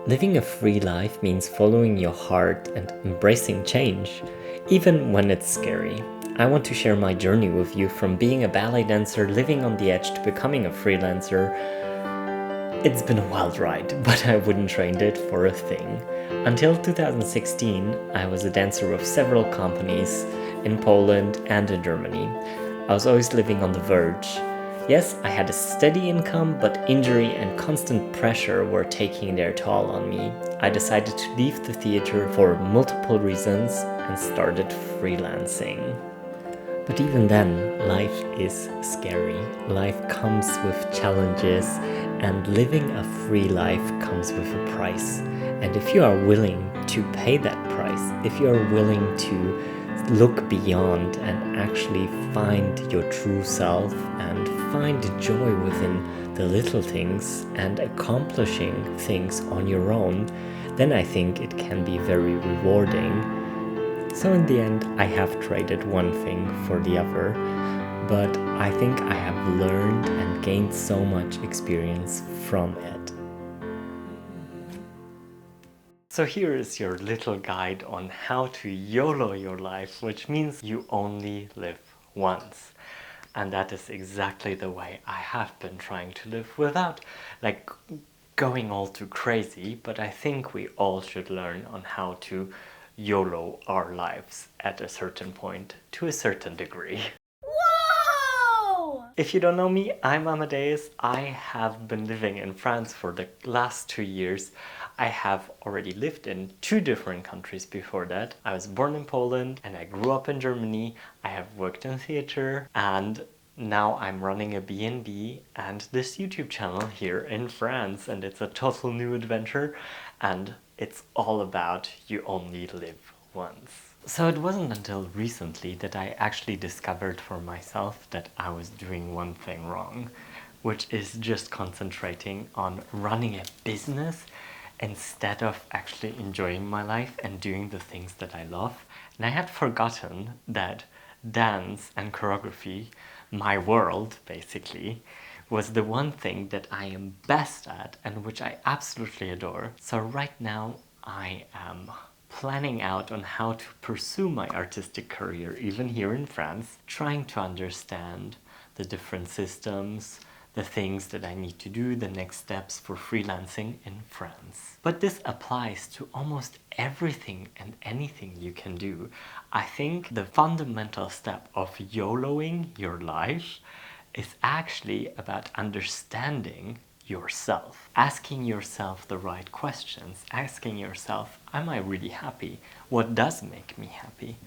Living a free life means following your heart and embracing change, even when it's scary. I want to share my journey with you from being a ballet dancer living on the edge to becoming a freelancer. It's been a wild ride, but I wouldn't trade it for a thing. Until 2016, I was a dancer with several companies in Poland and in Germany. I was always living on the verge. Yes, I had a steady income, but injury and constant pressure were taking their toll on me. I decided to leave the theater for multiple reasons and started freelancing. But even then, life is scary. Life comes with challenges, and living a free life comes with a price. And if you are willing to pay that price, if you are willing to look beyond and actually find your true self and find joy within the little things and accomplishing things on your own, then I think it can be very rewarding. So in the end, I have traded one thing for the other, but I think I have learned and gained so much experience from it. So here is your little guide on how to YOLO your life, which means you only live once. And that is exactly the way I have been trying to live without going all too crazy, but I think we all should learn on how to YOLO our lives at a certain point to a certain degree. Whoa! If you don't know me, I'm Amadeus. I have been living in France for the last 2 years. I have already lived in 2 different countries before that. I was born in Poland and I grew up in Germany. I have worked in theater and now I'm running a B&B and this YouTube channel here in France, and it's a total new adventure and it's all about you only live once. So it wasn't until recently that I actually discovered for myself that I was doing one thing wrong, which is just concentrating on running a business instead of actually enjoying my life and doing the things that I love. And I had forgotten that dance and choreography, my world basically, was the one thing that I am best at and which I absolutely adore. So right now I am planning out on how to pursue my artistic career even here in France, trying to understand the different systems, the things that I need to do, the next steps for freelancing in France. But this applies to almost everything and anything you can do. I think the fundamental step of YOLOing your life is actually about understanding yourself. Asking yourself the right questions. Asking yourself, am I really happy? What does make me happy?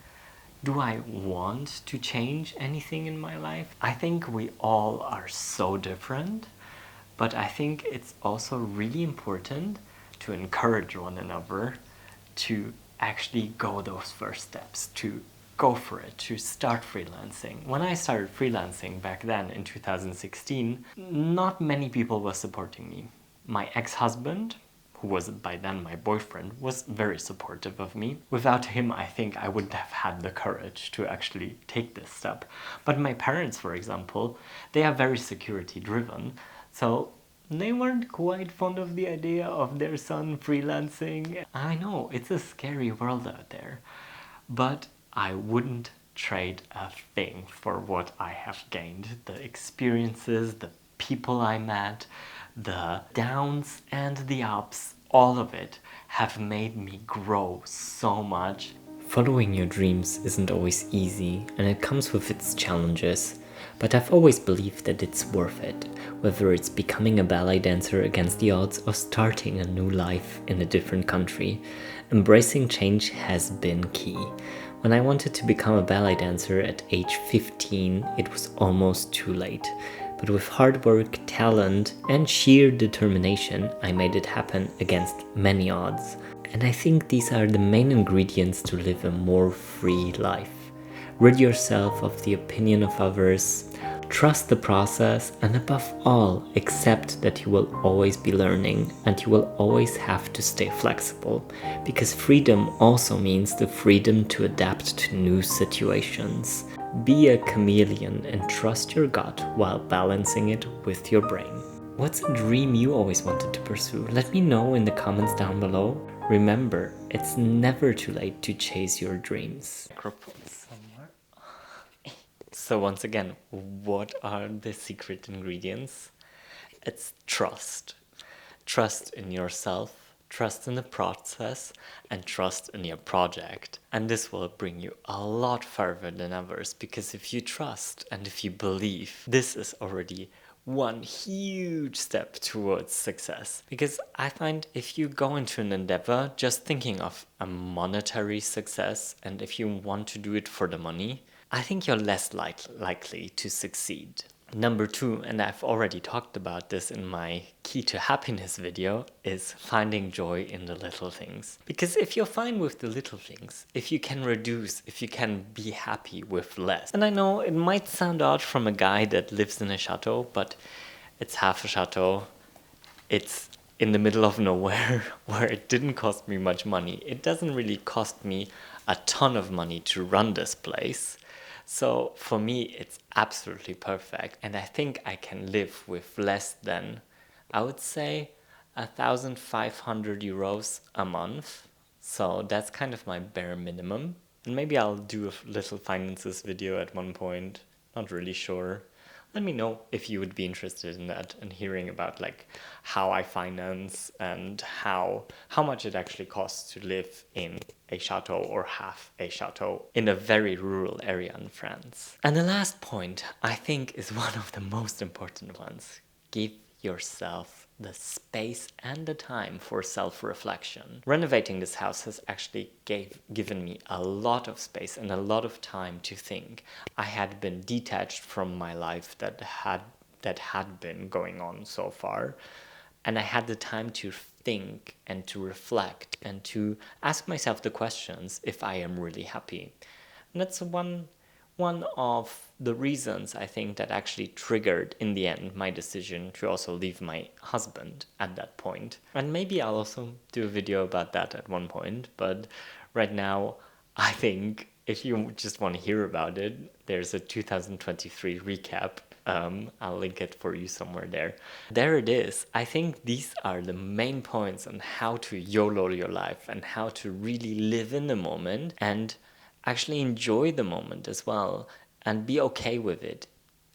Do I want to change anything in my life? I think we all are so different, but I think it's also really important to encourage one another to actually go those first steps, to go for it, to start freelancing. When I started freelancing back then in 2016, not many people were supporting me. My ex-husband, who was by then my boyfriend, was very supportive of me. Without him, I think I wouldn't have had the courage to actually take this step. But my parents, for example, they are very security driven, so they weren't quite fond of the idea of their son freelancing. I know, it's a scary world out there, but I wouldn't trade a thing for what I have gained. The experiences, the people I met, the downs and the ups, all of it have made me grow so much. Following your dreams isn't always easy and it comes with its challenges, but I've always believed that it's worth it, whether it's becoming a ballet dancer against the odds or starting a new life in a different country. Embracing change has been key. When I wanted to become a ballet dancer at age 15, it was almost too late. But with hard work, talent, and sheer determination, I made it happen against many odds. And I think these are the main ingredients to live a more free life. Rid yourself of the opinion of others, trust the process, and above all, accept that you will always be learning and you will always have to stay flexible, because freedom also means the freedom to adapt to new situations. Be a chameleon and trust your gut while balancing it with your brain. What's a dream you always wanted to pursue? Let me know in the comments down below. Remember, it's never too late to chase your dreams. So once again, what are the secret ingredients? It's trust. Trust in yourself, trust in the process, and trust in your project. And this will bring you a lot further than others, because if you trust and if you believe, this is already one huge step towards success. Because I find if you go into an endeavor just thinking of a monetary success, and if you want to do it for the money, I think you're less likely to succeed. Number 2, and I've already talked about this in my key to happiness video, is finding joy in the little things. Because if you're fine with the little things, if you can reduce, if you can be happy with less. And I know it might sound odd from a guy that lives in a chateau, but it's half a chateau. It's in the middle of nowhere where it didn't cost me much money. It doesn't really cost me a ton of money to run this place. So for me, it's absolutely perfect. And I think I can live with less than, I would say, 1,500 euros a month. So that's kind of my bare minimum. And maybe I'll do a little finances video at one point. Not really sure. Let me know if you would be interested in that and hearing about like how I finance and how much it actually costs to live in a chateau or have a chateau in a very rural area in France. And the last point I think is one of the most important ones. Give yourself the space and the time for self-reflection. Renovating this house has actually given me a lot of space and a lot of time to think. I had been detached from my life that had been going on so far, and I had the time to think and to reflect and to ask myself the questions if I am really happy. And that's one of the reasons I think that actually triggered in the end my decision to also leave my husband at that point. And maybe I'll also do a video about that at one point, but right now I think if you just want to hear about it, there's a 2023 recap. I'll link it for you somewhere there. There it is. I think these are the main points on how to YOLO your life and how to really live in the moment and actually enjoy the moment as well and be okay with it.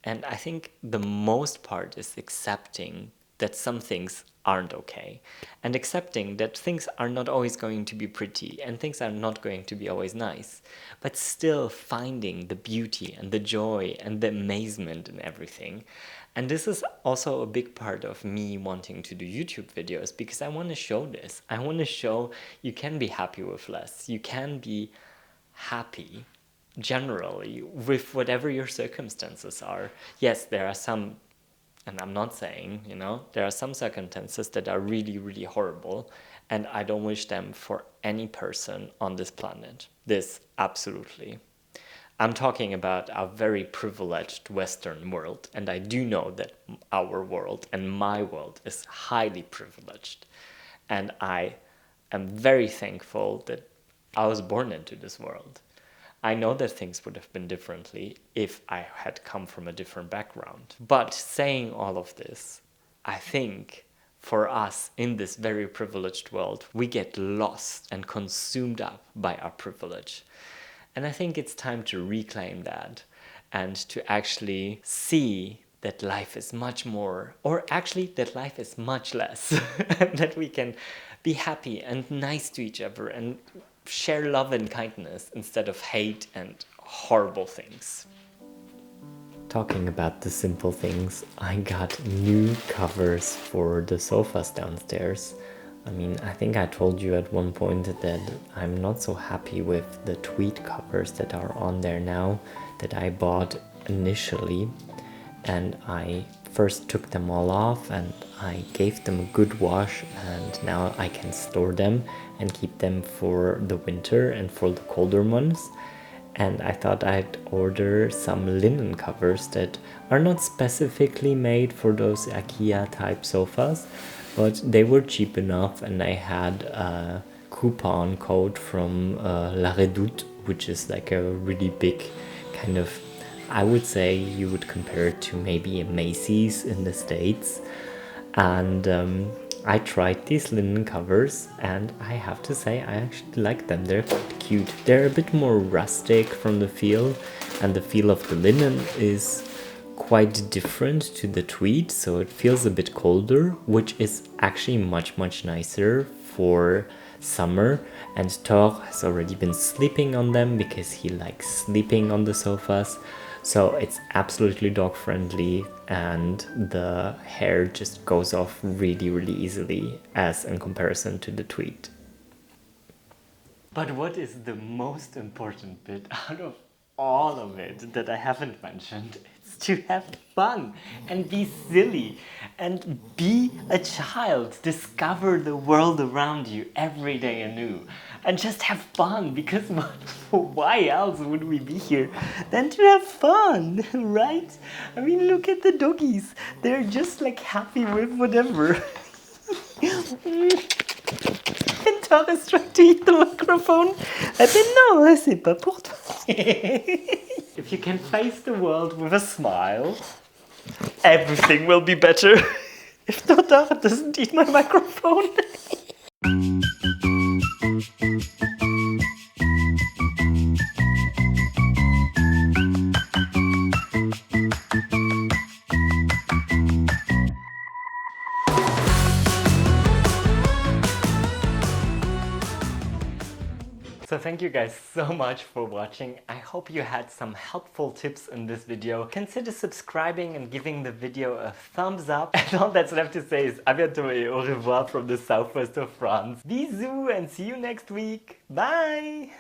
And I think the most part is accepting that some things aren't okay and accepting that things are not always going to be pretty and things are not going to be always nice, but still finding the beauty and the joy and the amazement in everything. And this is also a big part of me wanting to do YouTube videos, because I want to show this. I want to show you can be happy with less. You can be happy generally with whatever your circumstances are. Yes, there are some, and I'm not saying, there are some circumstances that are really, really horrible, and I don't wish them for any person on this planet. This, absolutely. I'm talking about our very privileged Western world, and I do know that our world and my world is highly privileged, and I am very thankful that I was born into this world. I know that things would have been differently if I had come from a different background. But saying all of this, I think for us in this very privileged world, we get lost and consumed up by our privilege. And I think it's time to reclaim that and to actually see that life is much more, or actually that life is much less, and that we can be happy and nice to each other and share love and kindness instead of hate and horrible things. Talking about the simple things, I got new covers for the sofas downstairs. I mean, I think I told you at one point that I'm not so happy with the tweed covers that are on there now that I bought initially. And I first took them all off and I gave them a good wash, and now I can store them and keep them for the winter and for the colder months. And I thought I'd order some linen covers that are not specifically made for those IKEA type sofas, but they were cheap enough, and I had a coupon code from La Redoute, which is like a really big kind of, I would say you would compare it to maybe a Macy's in the States. And I tried these linen covers and I have to say I actually like them. They're quite cute. They're a bit more rustic from the feel, and the feel of the linen is quite different to the tweed, so it feels a bit colder, which is actually much nicer for summer. And Thor has already been sleeping on them because he likes sleeping on the sofas, so it's absolutely dog friendly, and the hair just goes off really easily as in comparison to the tweed. But what is the most important bit out of all of it that I haven't mentioned? It's to have fun and be silly and be a child. Discover the world around you every day anew and just have fun, because why else would we be here than to have fun, right? I mean, look at the doggies. They're just like happy with whatever. And Torres tried to eat the microphone. I said, no, c'est pas pour toi. If you can face the world with a smile, everything will be better. If Torres doesn't eat my microphone. So thank you guys so much for watching. I hope you had some helpful tips in this video. Consider subscribing and giving the video a thumbs up. And all that's left to say is à bientôt et au revoir from the southwest of France. Bisous and see you next week. Bye!